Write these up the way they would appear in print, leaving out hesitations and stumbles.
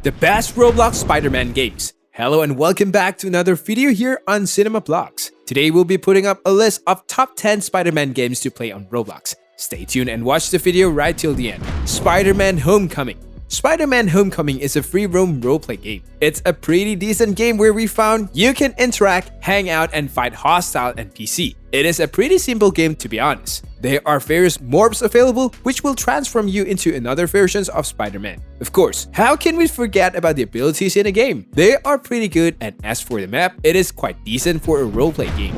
The best Roblox Spiderman games. Hello and welcome back to another video here on Cinema Blogs. Today we'll be putting up a list of top 10 Spiderman games to play on Roblox. Stay tuned and watch the video right till the end. Spiderman Homecoming. Spiderman Homecoming is a free roam roleplay game. It's a pretty decent game where we found you can interact, hang out, and fight hostile NPC. It is a pretty simple game to be honest. There are various morphs available which will transform you into another versions of Spider-Man. Of course, how can we forget about the abilities in a game? They are pretty good, and as for the map, it is quite decent for a roleplay game.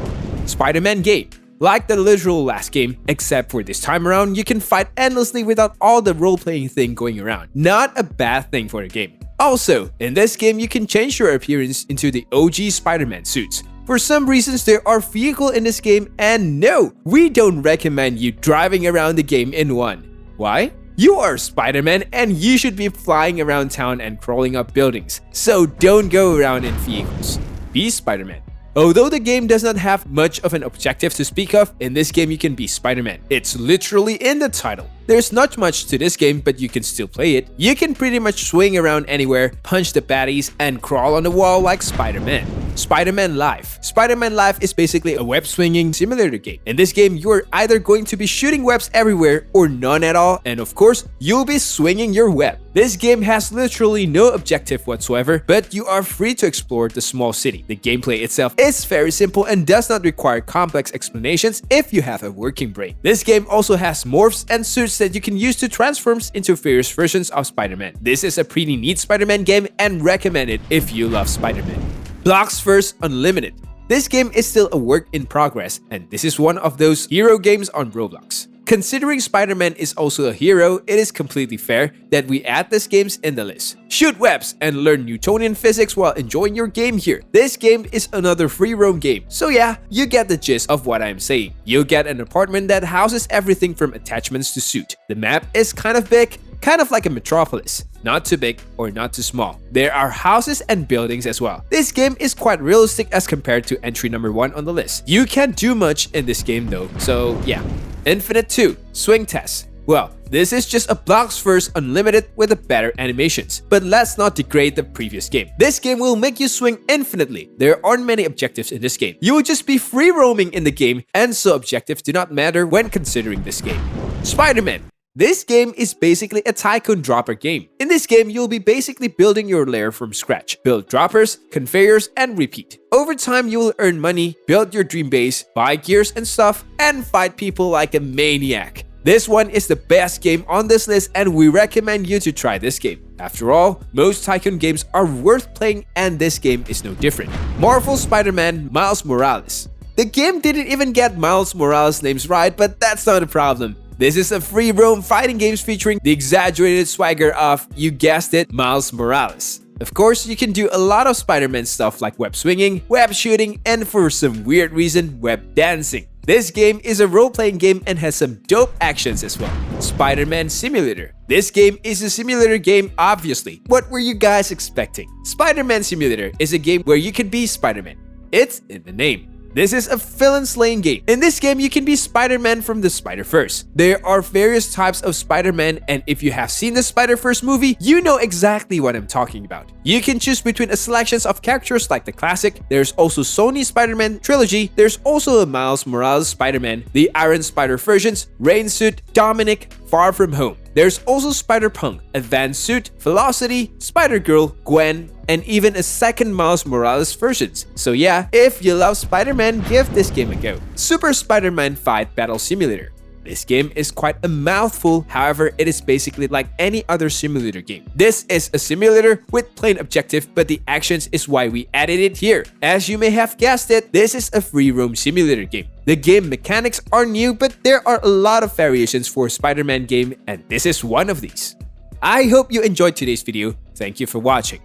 Spider-Man game. Like the literal last game, except for this time around, you can fight endlessly without all the role-playing thing going around. Not a bad thing for a game. Also, in this game, you can change your appearance into the OG Spider-Man suits. For some reasons, there are vehicles in this game, and no, we don't recommend you driving around the game in one. Why? You are Spider-Man and you should be flying around town and crawling up buildings, so don't go around in vehicles. Be Spider-Man. Although the game does not have much of an objective to speak of, in this game you can be Spider-Man. It's literally in the title. There's not much to this game, but you can still play it. You can pretty much swing around anywhere, punch the baddies, and crawl on the wall like Spider-Man. Spider-Man Live. Spider-Man Live is basically a web-swinging simulator game. In this game, you are either going to be shooting webs everywhere or none at all, and of course, you'll be swinging your web. This game has literally no objective whatsoever, but you are free to explore the small city. The gameplay itself is very simple and does not require complex explanations if you have a working brain. This game also has morphs and suits that you can use to transform into various versions of Spider-Man. This is a pretty neat Spider-Man game and recommend it if you love Spider-Man. Blox vs. Unlimited. This game is still a work in progress, and this is one of those hero games on Roblox. Considering Spider-Man is also a hero, it is completely fair that we add these games in the list. Shoot webs and learn Newtonian physics while enjoying your game here. This game is another free roam game, so yeah, you get the gist of what I'm saying. You'll get an apartment that houses everything from attachments to suit. The map is kind of big, kind of like a metropolis. Not too big or not too small. There are houses and buildings as well. This game is quite realistic as compared to entry number 1 on the list. You can't do much in this game though, so yeah. Infinite 2. Swing Test. Well, this is just a Blox vs. Unlimited with a better animations. But let's not degrade the previous game. This game will make you swing infinitely. There aren't many objectives in this game. You will just be free roaming in the game, and so objectives do not matter when considering this game. Spider-Man. This game is basically a tycoon dropper game. In this game, you'll be basically building your lair from scratch. Build droppers, conveyors, and repeat. Over time, you will earn money, build your dream base, buy gears and stuff, and fight people like a maniac. This one is the best game on this list and we recommend you to try this game. After all, most tycoon games are worth playing and this game is no different. Marvel Spider-Man Miles Morales. The game didn't even get Miles Morales' names right, but that's not a problem. This is a free roam fighting games featuring the exaggerated swagger of, you guessed it, Miles Morales. Of course, you can do a lot of Spider-Man stuff like web swinging, web shooting, and for some weird reason, web dancing. This game is a role-playing game and has some dope actions as well. Spider-Man Simulator. This game is a simulator game, obviously. What were you guys expecting? Spider-Man Simulator is a game where you can be Spider-Man. It's in the name. This is a villain-slaying game. In this game, you can be Spider-Man from the Spider-Verse. There are various types of Spider-Man, and if you have seen the Spider-Verse movie, you know exactly what I'm talking about. You can choose between a selection of characters like the classic. There's also Sony Spider-Man trilogy. There's also a Miles Morales Spider-Man, the Iron Spider versions, Rain Suit, Dominic, Far From Home. There's also Spider-Punk, Advanced Suit, Velocity, Spider-Girl, Gwen, and even a second Miles Morales versions. So yeah, if you love Spider-Man, give this game a go. Super Spider-Man Fight Battle Simulator. This game is quite a mouthful, however, it is basically like any other simulator game. This is a simulator with plain objective, but the actions is why we added it here. As you may have guessed it, this is a free roam simulator game. The game mechanics are new, but there are a lot of variations for a Spider-Man game, and this is one of these. I hope you enjoyed today's video. Thank you for watching.